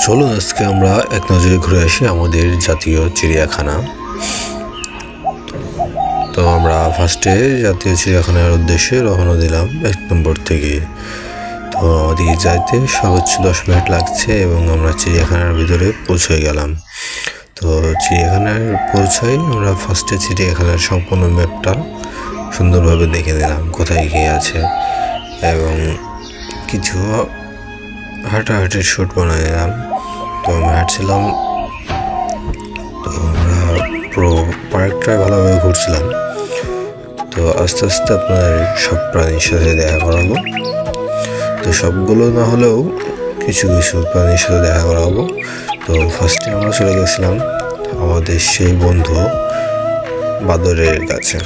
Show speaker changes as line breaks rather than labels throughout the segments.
চলুন আজকে আমরা এক নজরে ঘুরে আসি আমাদের জাতীয় চিড়িয়াখানা। তো আমরা ফার্স্টে জাতীয় চিড়িয়াখানার উদ্দেশ্যে রওনা দিলাম 1 নম্বর থেকে। তো আমাদের যাইতে সর্বোচ্চ 10 মিনিট লাগছে এবং আমরা চিড়িয়াখানার ভিতরে পৌঁছে গেলাম। তো চিড়িয়াখানার পৌঁছাই আমরা ফার্স্টে চিড়িয়াখানার সম্পূর্ণ ম্যাপটা সুন্দরভাবে দেখে নিলাম কোথায় গিয়ে আছে, এবং কিছু হাঁটাহাঁটির শ্যুট বানিয়ে নিলাম। তো আমি হাঁটছিলাম, তো আমরা পুরো পার্কটায় ভালোভাবে ঘুরছিলাম। তো আস্তে আস্তে আপনার সব প্রাণীর সাথে দেখা করাবো। তো সবগুলো না হলেও কিছু কিছু প্রাণীর সাথে দেখা করাবো। তো ফার্স্টে আমরা চলে গেছিলাম আমাদের সেই বন্ধু বাদরের কাছে।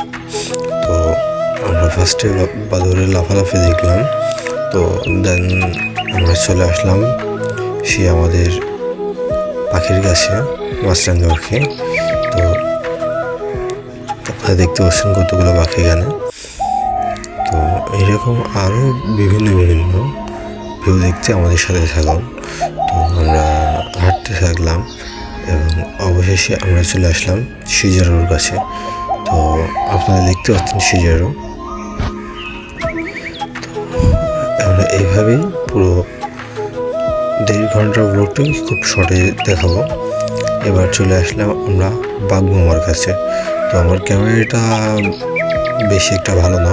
তো আমরা ফার্স্টে বাদরের লাফালাফি দেখলাম। তো দেন আমরা চলে আসলাম সে আমাদের পাখির কাছে, মাছরাঙা পাখি। তো আপনারা দেখতে পাচ্ছেন কতগুলো পাখি এখানে। তো এইরকম আরও বিভিন্ন ভিউ দেখতে আমাদের সাথে থাকুন। তো আমরা হাঁটতে থাকলাম এবং অবশেষে আমরা চলে আসলাম সিজারোর কাছে। তো আপনারা দেখতে পাচ্ছেন সিজারো। তো আমরা এইভাবেই পুরো 1.5 ঘন্টার ব্লগটি খুব শর্টে দেখাবো। এবার চলে আসলাম আমরা বাঘমামার কাছে। তো আমার ক্যামেরাটা বেশি একটা ভালো না,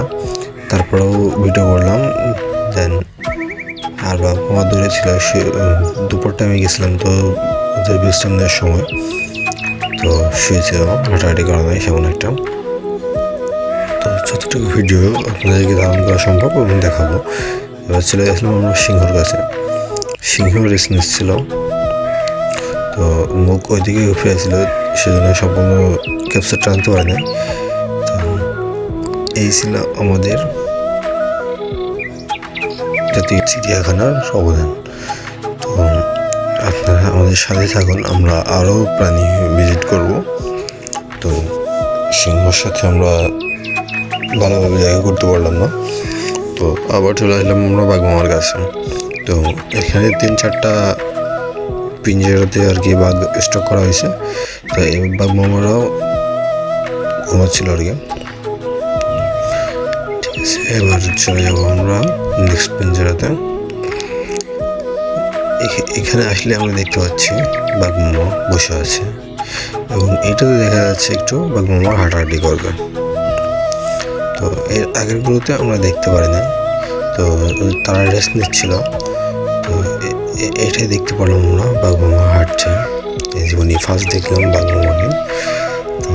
তারপরেও ভিডিও করলাম। দেন আর বাঘমামা দূরে ছিল, দুপুর টাইমে গেছিলাম, তো ওদের বিশ্রাম নেওয়ার সময় তো শুয়েছিল, হাঁটাহাঁটি করা নাই সেমন একটা। তো যতটুকু ভিডিও আপনাদেরকে ধারণ করা সম্ভব এবং দেখাবো। এবার চলে গেছিলাম আমরা সিংহর কাছে। সিংহ রেস নিচ্ছিল, তো মুখ ওইদিকে উঠে আসছিল, সেজন্য সম্পূর্ণ ক্যাপচারটা আনতে পারে না। তো এই ছিল আমাদের জাতীয় চিড়িয়াখানার অবদান। তো আপনারা আমাদের সাথে থাকুন, আমরা আরও প্রাণী ভিজিট করব। তো সিংহর সাথে আমরা ভালোভাবে দেখা করতে পারলাম না, তো আবার চলে আসলাম আমরা বাঘমামার কাছে। তো এখানে 3-4টা পিঞ্জরাতে আর কি বাঘ স্টক করা হয়েছে। তো এই বাঘমামারাও ঘুমাচ্ছিল আর কি। ঠিক আছে, এবার চলে যাবো আমরা নেক্সট পিঞ্জরাতে। এখানে আসলে আমরা দেখতে পাচ্ছি বাঘমামা বসে আছে, এবং এটাতে দেখা যাচ্ছে একটু বাঘমামা হাঁটাহাঁটি করবে। তো এর আগেরগুলোতে আমরা দেখতে পারি না, তো তারা রেস্ট নিচ্ছিল। তো এটাই দেখতে পারলাম আমরা বাঘমামা হাঁটছে। এই জীবনে ফার্স্ট দেখলাম বাঘমামাকে। তো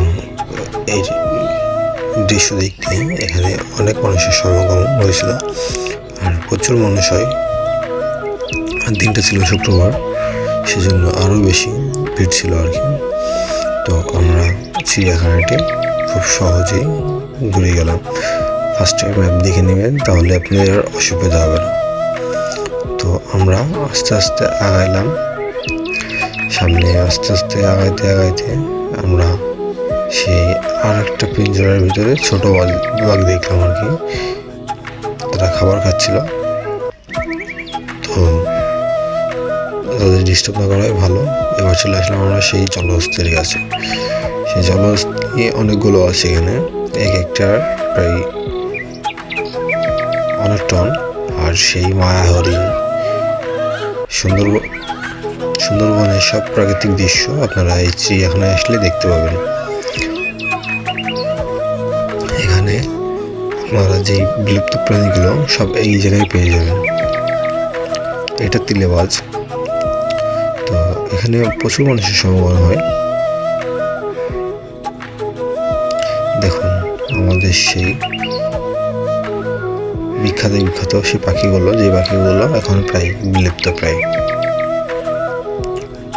এই দৃশ্য দেখতে এখানে অনেক মানুষের সমাগম হয়েছিল, আর প্রচুর মানুষ হয়। আর দিনটা ছিল শুক্রবার, সেজন্য আরও বেশি ভিড় ছিল আর কি। তো আমরা চিড়িয়াখানাটি খুব সহজেই ঘুরে গেলাম। ফার্স্টে ম্যাপ দেখে নেবেন, তাহলে আপনাদের অসুবিধা হবে না। তো আমরা আস্তে আস্তে আগাইলাম সামনে। আস্তে আস্তে আগাইতে আমরা সেই আর একটা পিঞ্জরার ভিতরে ছোট বাঘ দেখলাম আর কি। তারা খাবার খাচ্ছিল, তো তাদের ডিস্টার্ব না করাই ভালো। এবার চলে আসলাম আমরা সেই জলহস্তির কাছে। সেই জলহস্তি অনেকগুলো আছে এখানে, এক একটার প্রায় অনেক টন। আর সেই মায়া হরিণ, সুন্দরবনের সব প্রাকৃতিক দৃশ্য আপনারা এই চিড়িয়াখানায় আসলে দেখতে পাবেন। এখানে আপনারা যে বিলুপ্ত প্রাণীগুলো সব এই জায়গায় পেয়ে যাবেন। এটা তিলেবাজ। তো এখানে প্রচুর মানুষের সমাগম হয়। দেখুন আমাদের সেই বিখ্যাত সেই পাখিগুলো, যে পাখিগুলো এখন প্রায় বিলুপ্ত প্রায়।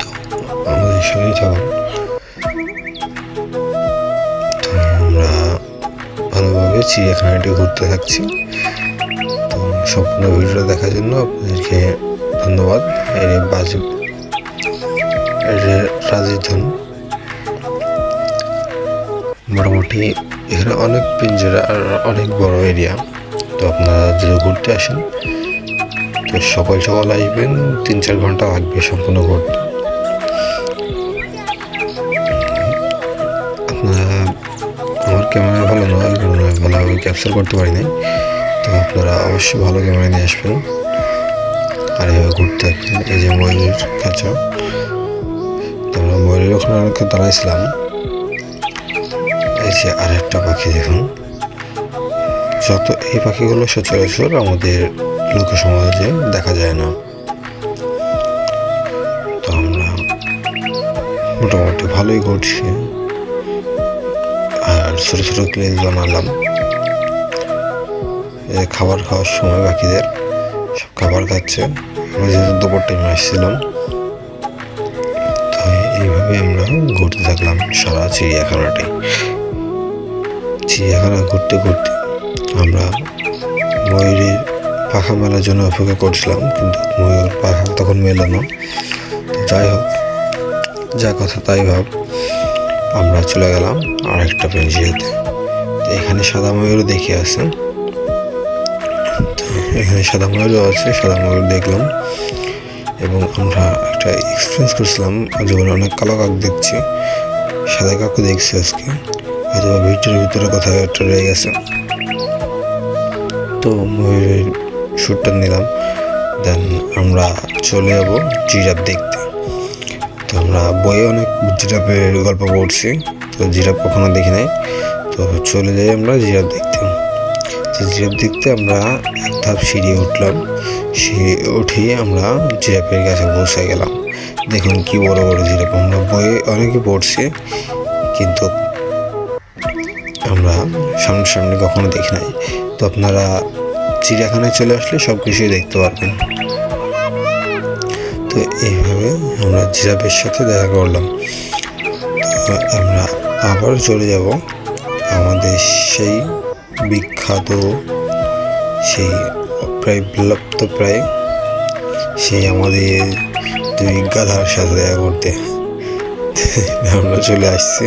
তো আমাদের সঙ্গেই থাকুন। তো আমরা ভালোভাবে চিড়িয়াখানাটি ঘুরতে থাকছি। তো সম্পূর্ণ ভিডিওটা দেখার জন্য আপনাদেরকে ধন্যবাদ। রাজীবন মোটামুটি এখানে অনেক পিঞ্জরা আর অনেক বড় এরিয়া। তো আপনারা যদি ঘুরতে আসেন, তো তো সকাল সকাল আসবেন, 3-4 ঘন্টা লাগবে সম্পূর্ণ ঘুরতে। আপনারা, আমার ক্যামেরা ভালো নয়, ভালোভাবে ক্যাপচার করতে পারি নাই, তো আপনারা অবশ্যই ভালো ক্যামেরা নিয়ে আসবেন আর এভাবে ঘুরতে থাকবেন। এই যে ময়ূরের খাঁচা, তো আমরা ময়ূরের ওখানে অনেক দাঁড়াইছিলাম। এই যে আরেকটা পাখি দেখুন, যত এই পাখিগুলো সচরাচর আমাদের লোক সমাজে দেখা যায় না। তো আমরা মোটামুটি ভালোই ঘুরছি আর ছোটো ছোটো ক্লিপ বানালাম। খাবার খাওয়ার সময় পাখিদের সব খাবার খাচ্ছে, আমরা যেহেতু দুপুর টাইমে আসছিলাম। তো এইভাবে আমরা ঘুরতে থাকলাম সারা চিড়িয়াখানাটাই। চিড়িয়াখানা ঘুরতে ঘুরতে আমরা ময়ূরের পাখা মেলার জন্য অপেক্ষা করছিলাম, কিন্তু ময়ূর পাখা তখন মেলে না। তো যাই হোক, যা কথা তাই ভাব, আমরা চলে গেলাম আর একটা পেন্সিলতে। তো এখানে সাদা ময়ূর দেখে আছে, তো এখানে সাদা ময়ূরও আছে, সাদা ময়ূর দেখলাম। এবং আমরা একটা এক্সপিরিয়েন্স করছিলাম, জীবনে অনেক কালো কাক দেখছি, সাদা কাকও দেখছি আজকে, হয়তো ভিডিওর ভিতরে কোথাও একটা রয়ে গেছে। তো ময়ূরের শ্যুটটা নিলাম, দেন আমরা চলে যাবো জিরাফ দেখতে। তো আমরা বইয়ে অনেক জিরাফের গল্প পড়ছি, তো জিরাফ কখনো দেখি নাই। তো চলে যাই আমরা জিরাফ দেখতে। তো জিরাফ দেখতে আমরা এক ধাপ সিঁড়ি উঠলাম, সিঁড়ি উঠে আমরা জিরাফের কাছে বসে গেলাম। দেখুন কি বড় বড় জিরাফ, আমরা বইয়ে অনেকে পড়ছি, কিন্তু আমরা সামনাসামনি কখনো দেখি নাই। তো আপনারা চিড়িয়াখানায় চলে আসলে সব কিছুই দেখতে পারবেন। তো এইভাবে আমরা জিরাফের সাথে দেখা করলাম। তো আমরা আবার চলে যাব আমাদের সেই বিখ্যাত, সেই প্রায় বিলুপ্ত প্রায় সেই আমাদের 2 গাধার সাথে দেখা করতে। আমরা চলে আসছি।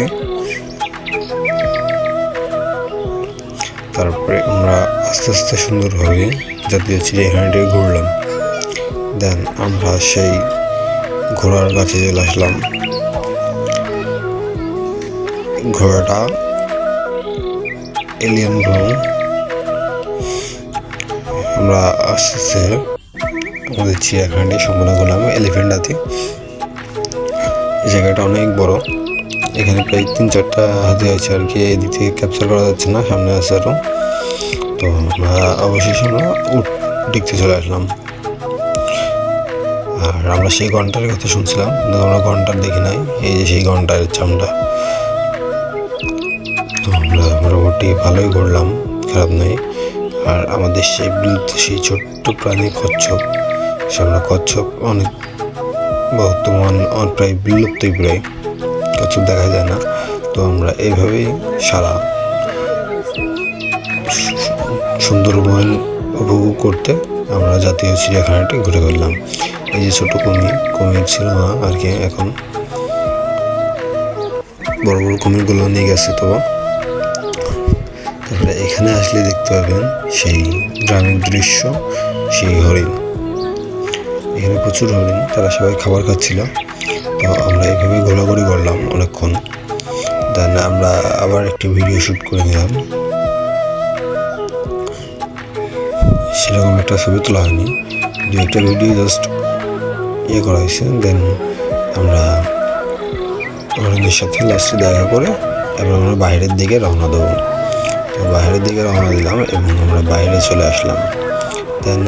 তারপরে আমরা আস্তে আস্তে সুন্দরভাবে জাতীয় চিড়িয়াখানাটি ঘুরলাম। দেন আমরা সেই ঘোড়ার কাছে চলে আসলাম। ঘোড়াটা এলিয়ান ঘোড়া। আমরা আস্তে আস্তে আমাদের চিড়িয়াখানাটি সম্পূর্ণ করলাম এলিফ্যান্টাতে। এই জায়গাটা অনেক বড়, এখানে প্রায় 3-4টা হাতি আছে আর কি, এদিক থেকে ক্যাপচার করা যাচ্ছে না, সামনে আছে আরও। তো আমরা অবশেষে আমরা দেখতে চলে আসলাম। আর আমরা সেই ঘন্টার কথা শুনছিলাম, কিন্তু আমরা ঘন্টার দেখি নাই। এই যে সেই ঘন্টার চামড়া। তো আমরা মোটামুটি ভালোই ঘুরলাম, খারাপ নয়। আর আমাদের সেই বিলুপ্ত সেই ছোট্ট প্রাণী কচ্ছপ, সে আমরা কচ্ছপ অনেক বর্তমান প্রায় বিলুপ্তই, প্রায় কচ্ছপ দেখা যায় না। তো আমরা এইভাবেই সারা সুন্দরবন উপভোগ করতে আমরা জাতীয় চিড়িয়াখানাটি ঘুরে ফেললাম। এই যে ছোট কুমির ছিল না আর কি, এখন বড় বড় কুমিরগুলো নিয়ে গেছে। তো তারপরে এখানে আসলে দেখতে পাবেন সেই গ্রামের দৃশ্য, সেই হরিণ। এখানে প্রচুর হরিণ, তারা সবাই খাবার খাচ্ছিল। তো আমরা এইভাবে ঘোরাঘুরি করলাম অনেকক্ষণ। দেন আমরা আবার একটি ভিডিও শ্যুট করে নিলাম। সেরকম একটা ছবি তোলা হয়নি, 2-1টা ভিডিও জাস্ট করা হয়েছে। দেন আমরা হরিণের সাথে লাস্টে দেখা করে এবার আমরা বাইরের দিকে রওনা দেবো। তো বাইরের দিকে রওনা দিলাম এবং আমরা বাইরে চলে আসলাম। দেন